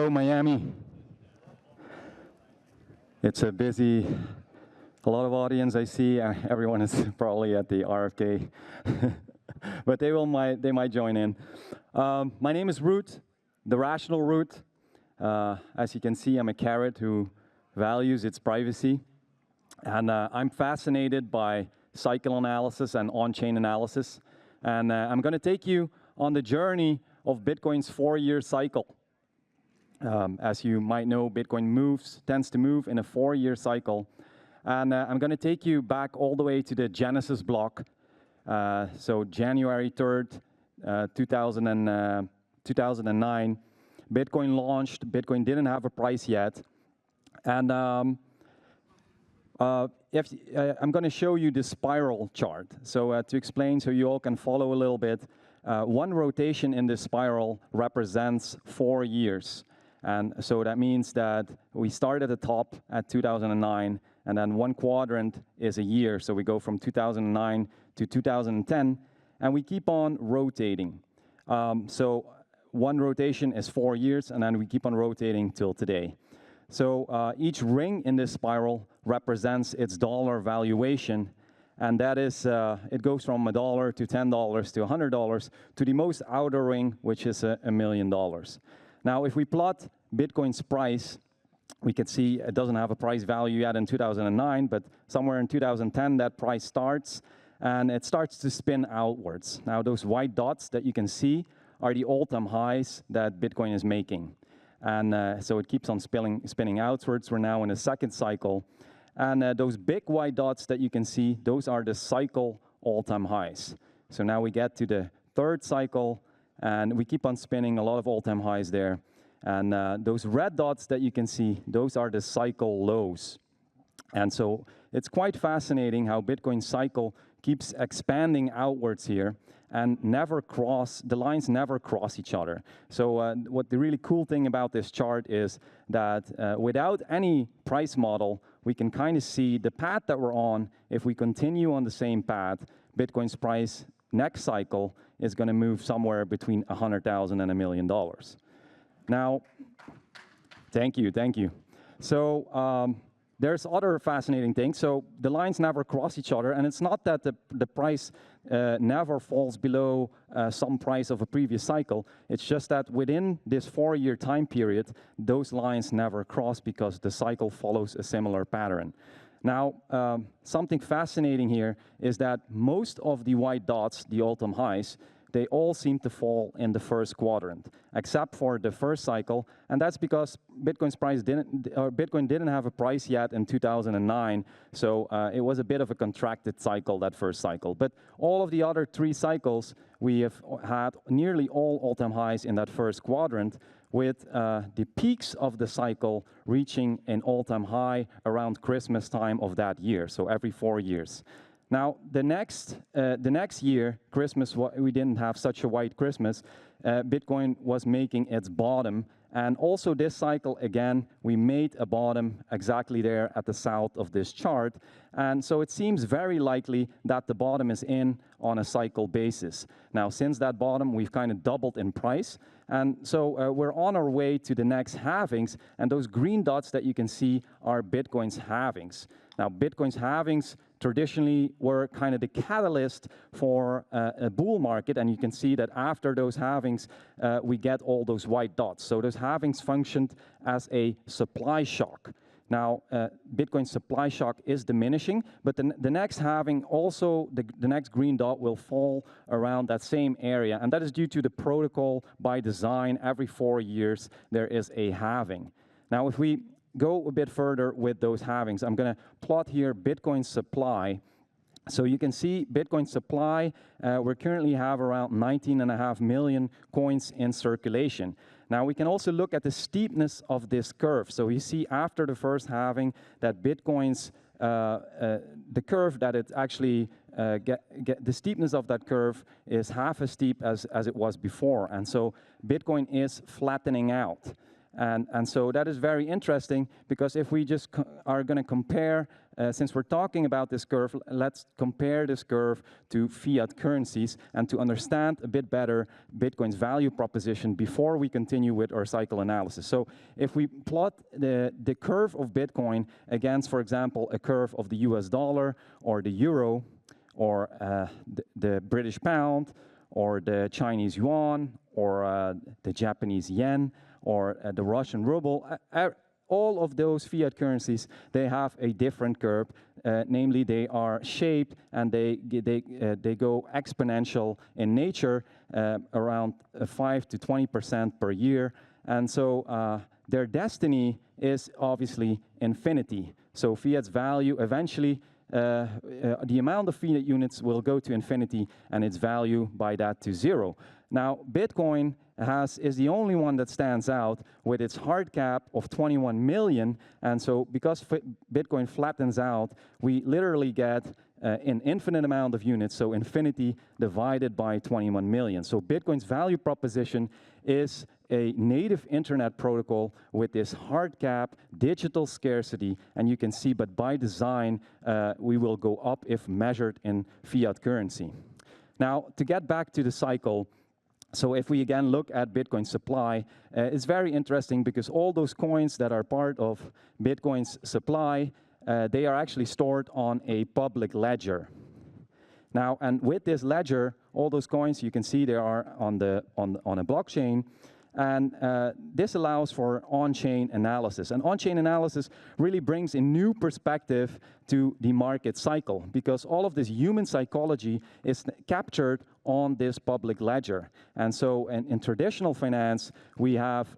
Hello, Miami. It's a lot of audience I see. Everyone is probably at the RFK, but they might join in. My name is Root, the rational Root. As you can see, I'm a carrot who values its privacy, and I'm fascinated by cycle analysis and on-chain analysis. And I'm going to take you on the journey of Bitcoin's 4-year cycle. As you might know, Bitcoin tends to move in a 4-year cycle. And I'm going to take you back all the way to the Genesis block. So January 3rd, 2009, Bitcoin launched. Bitcoin didn't have a price yet. And I'm going to show you the spiral chart. So to explain, so you all can follow a little bit, one rotation in this spiral represents 4 years. And so that means that we start at the top at 2009, and then one quadrant is a year. So we go from 2009 to 2010, and we keep on rotating. So one rotation is 4 years, and then we keep on rotating till today. So each ring in this spiral represents its dollar valuation, and that is, it goes from $1 to $10 to $100 to the most outer ring, which is $1 million. Now, if we plot Bitcoin's price, we can see it doesn't have a price value yet in 2009, but somewhere in 2010, that price starts, and it starts to spin outwards. Now, those white dots that you can see are the all-time highs that Bitcoin is making. And so it keeps on spinning outwards. We're now in a second cycle. And those big white dots that you can see, those are the cycle all-time highs. So now we get to the third cycle, and we keep on spinning a lot of all-time highs there. And those red dots that you can see, those are the cycle lows. And so it's quite fascinating how Bitcoin's cycle keeps expanding outwards here, and the lines never cross each other. So what the really cool thing about this chart is that without any price model, we can kind of see the path that we're on. If we continue on the same path, Bitcoin's price next cycle is going to move somewhere between $100,000 and $1 million. Now, thank you. So there's other fascinating things. So the lines never cross each other, and it's not that the price never falls below some price of a previous cycle. It's just that within this 4-year time period, those lines never cross because the cycle follows a similar pattern. Now, something fascinating here is that most of the white dots, the all-time highs, they all seem to fall in the first quadrant, except for the first cycle, and that's because Bitcoin didn't have a price yet in 2009, so it was a bit of a contracted cycle, that first cycle. But all of the other 3 cycles, we have had nearly all-time highs in that first quadrant, with the peaks of the cycle reaching an all-time high around Christmas time of that year, so every 4 years. Now, the next year, Christmas, we didn't have such a white Christmas. Bitcoin was making its bottom. And also this cycle, again, we made a bottom exactly there at the south of this chart. And so it seems very likely that the bottom is in on a cycle basis. Now, since that bottom, we've kind of doubled in price. And so we're on our way to the next halvings. And those green dots that you can see are Bitcoin's halvings. Now, Bitcoin's halvings traditionally were kind of the catalyst for a bull market, and you can see that after those halvings, we get all those white dots. So those halvings functioned as a supply shock. Now, Bitcoin's supply shock is diminishing, but the next halving also, the next green dot will fall around that same area, and that is due to the protocol by design. Every 4 years, there is a halving. Now, if we go a bit further with those halvings, I'm going to plot here Bitcoin supply. So you can see Bitcoin supply, we currently have around 19.5 million coins in circulation. Now we can also look at the steepness of this curve. So you see after the first halving that Bitcoin's, the curve that it actually, the steepness of that curve is half as steep as it was before. And so Bitcoin is flattening out. And so that is very interesting, because if we just are going to compare, since we're talking about this curve, let's compare this curve to fiat currencies and to understand a bit better Bitcoin's value proposition before we continue with our cycle analysis. So if we plot the curve of Bitcoin against, for example, a curve of the US dollar or the euro or the British pound or the Chinese yuan or the Japanese yen, or the Russian ruble, all of those fiat currencies, they have a different curve. Namely, they are shaped and they go exponential in nature, around 5 to 20% per year. And so their destiny is obviously infinity. So fiat's value eventually, the amount of fiat units will go to infinity, and its value by that to zero. Now, Bitcoin is the only one that stands out with its hard cap of 21 million. And so because Bitcoin flattens out, we literally get an infinite amount of units, so infinity divided by 21 million. So Bitcoin's value proposition is a native internet protocol with this hard cap, digital scarcity, and you can see, but by design, we will go up if measured in fiat currency. Now, to get back to the cycle, so if we again look at Bitcoin supply, it's very interesting because all those coins that are part of Bitcoin's supply, they are actually stored on a public ledger. Now, and with this ledger, all those coins, you can see they are on a blockchain. And this allows for on-chain analysis. And on-chain analysis really brings a new perspective to the market cycle, because all of this human psychology is captured on this public ledger. And so in traditional finance, we have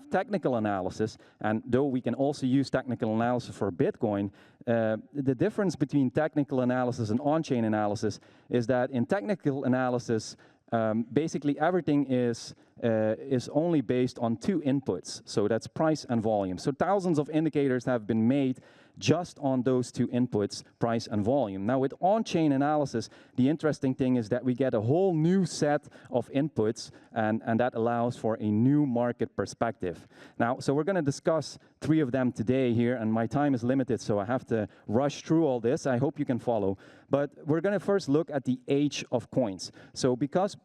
technical analysis, and though we can also use technical analysis for Bitcoin, the difference between technical analysis and on-chain analysis is that in technical analysis, basically everything is only based on two inputs, so that's price and volume. So thousands of indicators have been made just on those two inputs, price and volume. Now with on-chain analysis, the interesting thing is that we get a whole new set of inputs, and that allows for a new market perspective. Now, so we're going to discuss 3 of them today here, and my time is limited, so I have to rush through all this. I hope you can follow. But we're going to first look at the age of coins. So because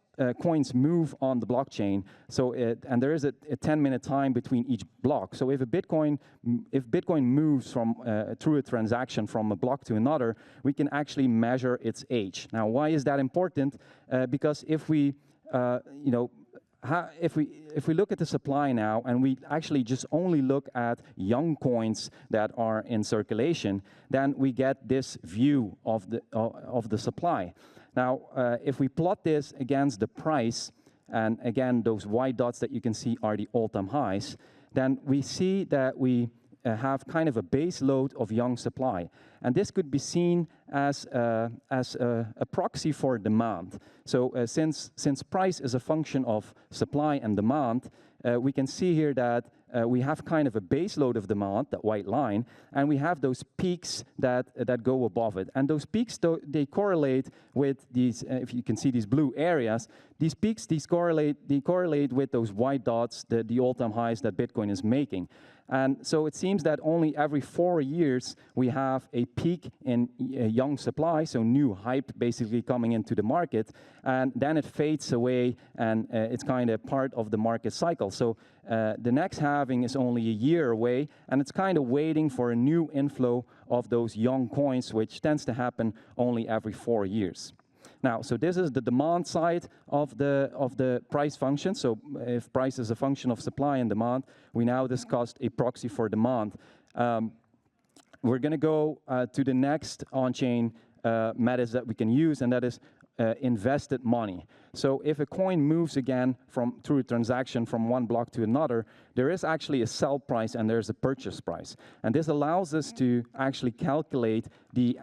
coins move on the blockchain, so and there is a 10-minute time between each block. So if Bitcoin moves from through a transaction from a block to another, we can actually measure its age. Now, why is that important? Because if we if we look at the supply now, and we actually just only look at young coins that are in circulation, then we get this view of the supply. Now, if we plot this against the price, and again, those white dots that you can see are the all-time highs, then we see that we have kind of a base load of young supply. And this could be seen as a proxy for demand. So since price is a function of supply and demand, we can see here that we have kind of a base load of demand, that white line, and we have those peaks that go above it. And those peaks, they correlate with these, if you can see these blue areas, these peaks, they correlate with those white dots, the all-time highs that Bitcoin is making. And so it seems that only every 4 years we have a peak in young supply, so new hype basically coming into the market, and then it fades away, and it's kind of part of the market cycle. So the next halving is only a year away, and it's kind of waiting for a new inflow of those young coins, which tends to happen only every 4 years. Now, so this is the demand side of the price function. So if price is a function of supply and demand, we now discussed a proxy for demand. We're going to go to the next on-chain methods that we can use, and that is invested money. So if a coin moves again through a transaction from one block to another, there is actually a sell price and there's a purchase price. And this allows us to actually calculate the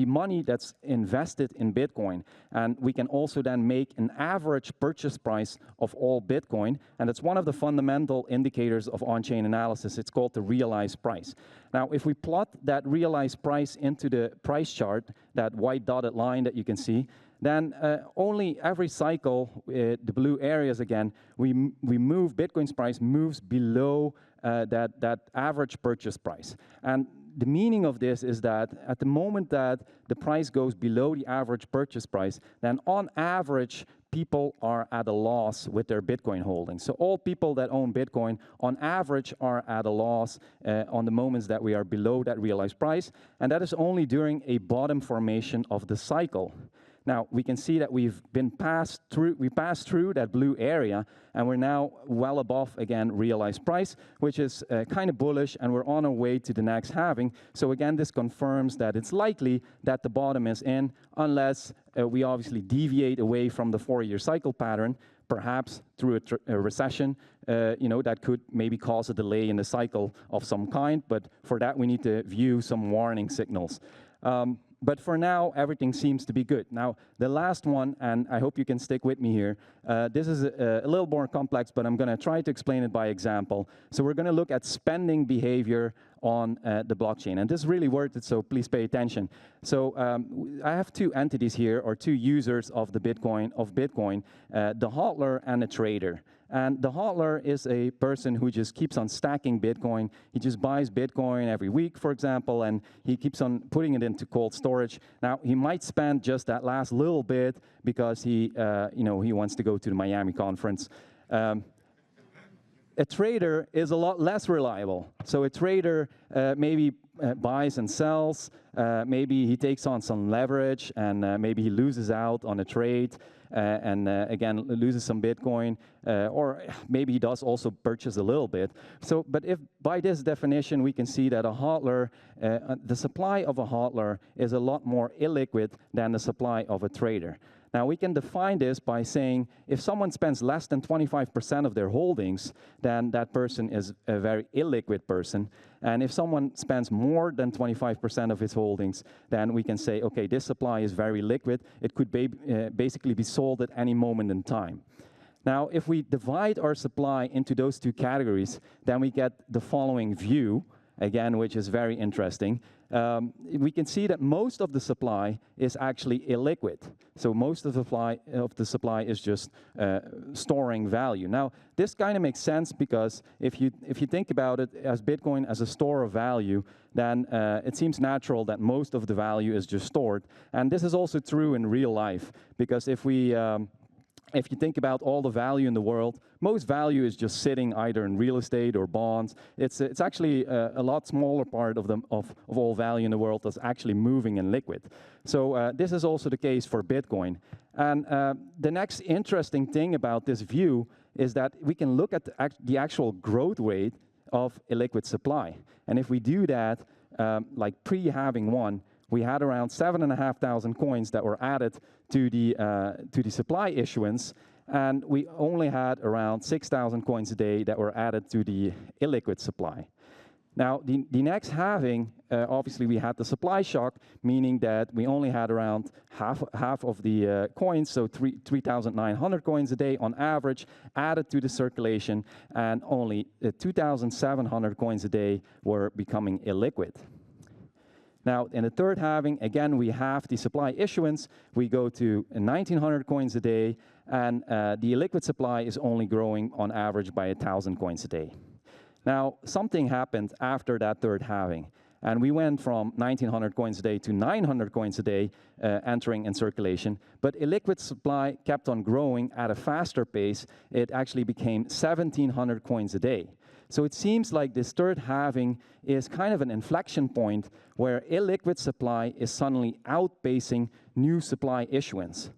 money that's invested in Bitcoin. And we can also then make an average purchase price of all Bitcoin. And it's one of the fundamental indicators of on-chain analysis. It's called the realized price. Now, if we plot that realized price into the price chart, that white dotted line that you can see, then only every cycle, the blue areas again, we move, Bitcoin's price moves below that average purchase price. And the meaning of this is that at the moment that the price goes below the average purchase price, then on average, people are at a loss with their Bitcoin holdings. So all people that own Bitcoin, on average, are at a loss on the moments that we are below that realized price, and that is only during a bottom formation of the cycle. Now, we can see that we passed through that blue area, and we're now well above, again, realized price, which is kind of bullish, and we're on our way to the next halving. So again, this confirms that it's likely that the bottom is in, unless we obviously deviate away from the 4-year cycle pattern, perhaps through a recession, that could maybe cause a delay in the cycle of some kind, but for that, we need to view some warning signals. But for now, everything seems to be good. Now, the last one, and I hope you can stick with me here, this is a little more complex, but I'm going to try to explain it by example. So we're going to look at spending behavior on the blockchain. And this is really worth it, so please pay attention. So I have two entities here, or two users of the Bitcoin, the hodler and a trader. And the hodler is a person who just keeps on stacking Bitcoin. He just buys Bitcoin every week, for example, and he keeps on putting it into cold storage. Now, he might spend just that last little bit because he wants to go to the Miami conference. A trader is a lot less reliable. So a trader maybe buys and sells. Maybe he takes on some leverage, and maybe he loses out on a trade. And again, loses some Bitcoin, or maybe he does also purchase a little bit. So, but if by this definition we can see that a hodler, the supply of a hodler is a lot more illiquid than the supply of a trader. Now, we can define this by saying if someone spends less than 25% of their holdings, then that person is a very illiquid person. And if someone spends more than 25% of his holdings, then we can say, okay, this supply is very liquid. It could basically be sold at any moment in time. Now, if we divide our supply into those two categories, then we get the following view, again, which is very interesting. We can see that most of the supply is actually illiquid. So most of the supply is just storing value. Now, this kind of makes sense because if you think about it as Bitcoin as a store of value, then it seems natural that most of the value is just stored. And this is also true in real life, because if you think about all the value in the world, most value is just sitting either in real estate or bonds. It's actually a lot smaller part of all value in the world that's actually moving in liquid. So this is also the case for Bitcoin. And the next interesting thing about this view is that we can look at the actual growth rate of illiquid supply. And if we do that, like pre-halving one, we had around 7,500 coins that were added to the supply issuance, and we only had around 6,000 coins a day that were added to the illiquid supply. Now, the next halving, obviously we had the supply shock, meaning that we only had around half of the coins, so 3,900 coins a day on average added to the circulation, and only 2,700 coins a day were becoming illiquid. Now, in the third halving, again, we have the supply issuance. We go to 1,900 coins a day, and the illiquid supply is only growing on average by 1,000 coins a day. Now, something happened after that third halving, and we went from 1,900 coins a day to 900 coins a day entering in circulation, but illiquid supply kept on growing at a faster pace. It actually became 1,700 coins a day. So it seems like this third halving is kind of an inflection point where illiquid supply is suddenly outpacing new supply issuance.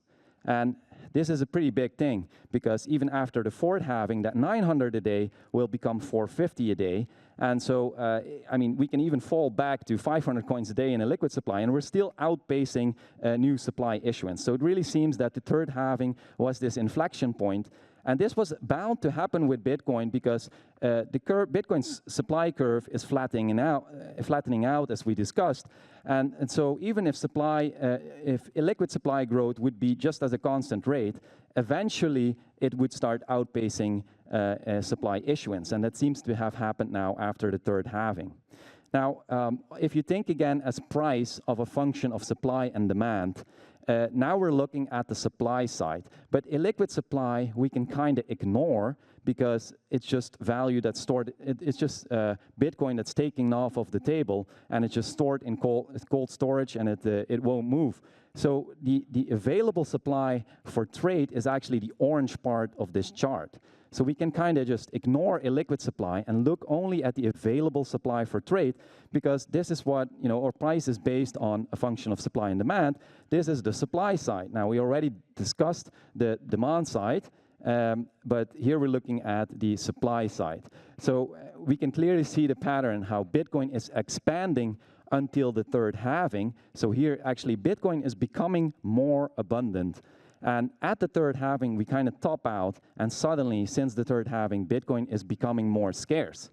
And this is a pretty big thing, because even after the fourth halving, that 900 a day will become 450 a day. And so, I mean, we can even fall back to 500 coins a day in a liquid supply, and we're still outpacing new supply issuance. So it really seems that the third halving was this inflection point. And this was bound to happen with Bitcoin because Bitcoin's supply curve is flattening out, as we discussed. And so even if illiquid supply growth would be just as a constant rate, eventually it would start outpacing supply issuance. And that seems to have happened now after the third halving. Now, if you think again as price of a function of supply and demand, now we're looking at the supply side. But illiquid supply, we can kind of ignore because it's just value that's stored. It's just Bitcoin that's taken off of the table, and it's just stored in cold storage, and it won't move. So the available supply for trade is actually the orange part of this chart. So we can kind of just ignore illiquid supply and look only at the available supply for trade, because this is what, our price is based on a function of supply and demand. This is the supply side. Now, we already discussed the demand side, but here we're looking at the supply side. So we can clearly see the pattern, how Bitcoin is expanding until the third halving. So here, actually, Bitcoin is becoming more abundant. And at the third halving, we kind of top out, and suddenly, since the third halving, Bitcoin is becoming more scarce.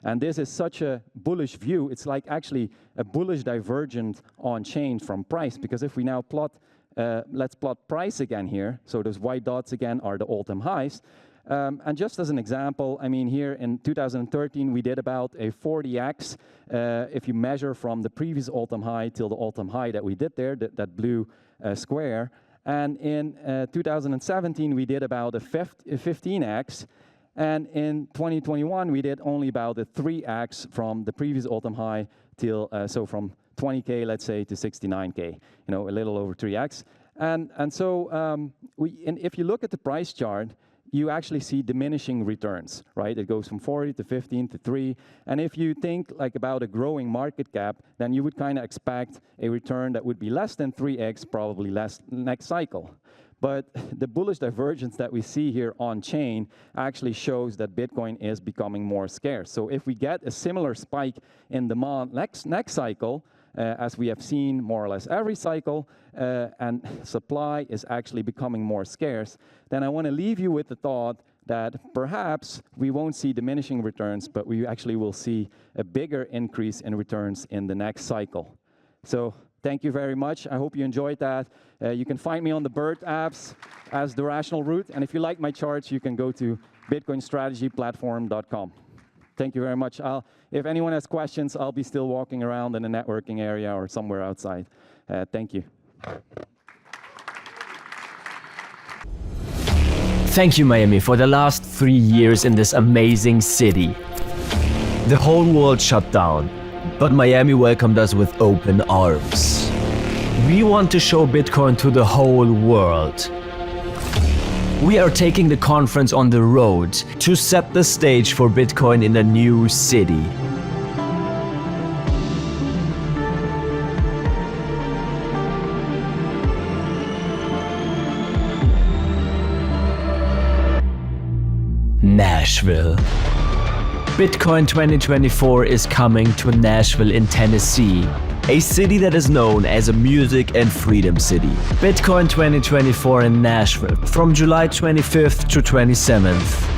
And this is such a bullish view. It's like actually a bullish divergence on chain from price, because if we now plot, let's plot price again here. So those white dots again are the all-time highs. And just as an example, I mean, here in 2013, we did about a 40x if you measure from the previous all-time high till the all-time high that we did there, that blue square. And in 2017, we did about a 15x. And in 2021, we did only about a 3x from the previous all-time high till, so from 20K, let's say, to 69K, a little over 3x. And so and if you look at the price chart, you actually see diminishing returns, right? It goes from 40 to 15 to 3. And if you think like about a growing market cap, then you would kind of expect a return that would be less than 3x, probably less next cycle. But the bullish divergence that we see here on chain actually shows that Bitcoin is becoming more scarce. So if we get a similar spike in demand next cycle, as we have seen more or less every cycle, and supply is actually becoming more scarce, then I want to leave you with the thought that perhaps we won't see diminishing returns, but we actually will see a bigger increase in returns in the next cycle. So thank you very much. I hope you enjoyed that. You can find me on the Bird apps as The Rational Root, and if you like my charts, you can go to bitcoinstrategyplatform.com. Thank you very much. If anyone has questions, I'll be still walking around in the networking area or somewhere outside. Thank you. Thank you, Miami, for the last 3 years in this amazing city. The whole world shut down, but Miami welcomed us with open arms. We want to show Bitcoin to the whole world. We are taking the conference on the road to set the stage for Bitcoin in a new city. Nashville. Bitcoin 2024 is coming to Nashville in Tennessee, a city that is known as a music and freedom city. Bitcoin 2024 in Nashville from July 25th to 27th.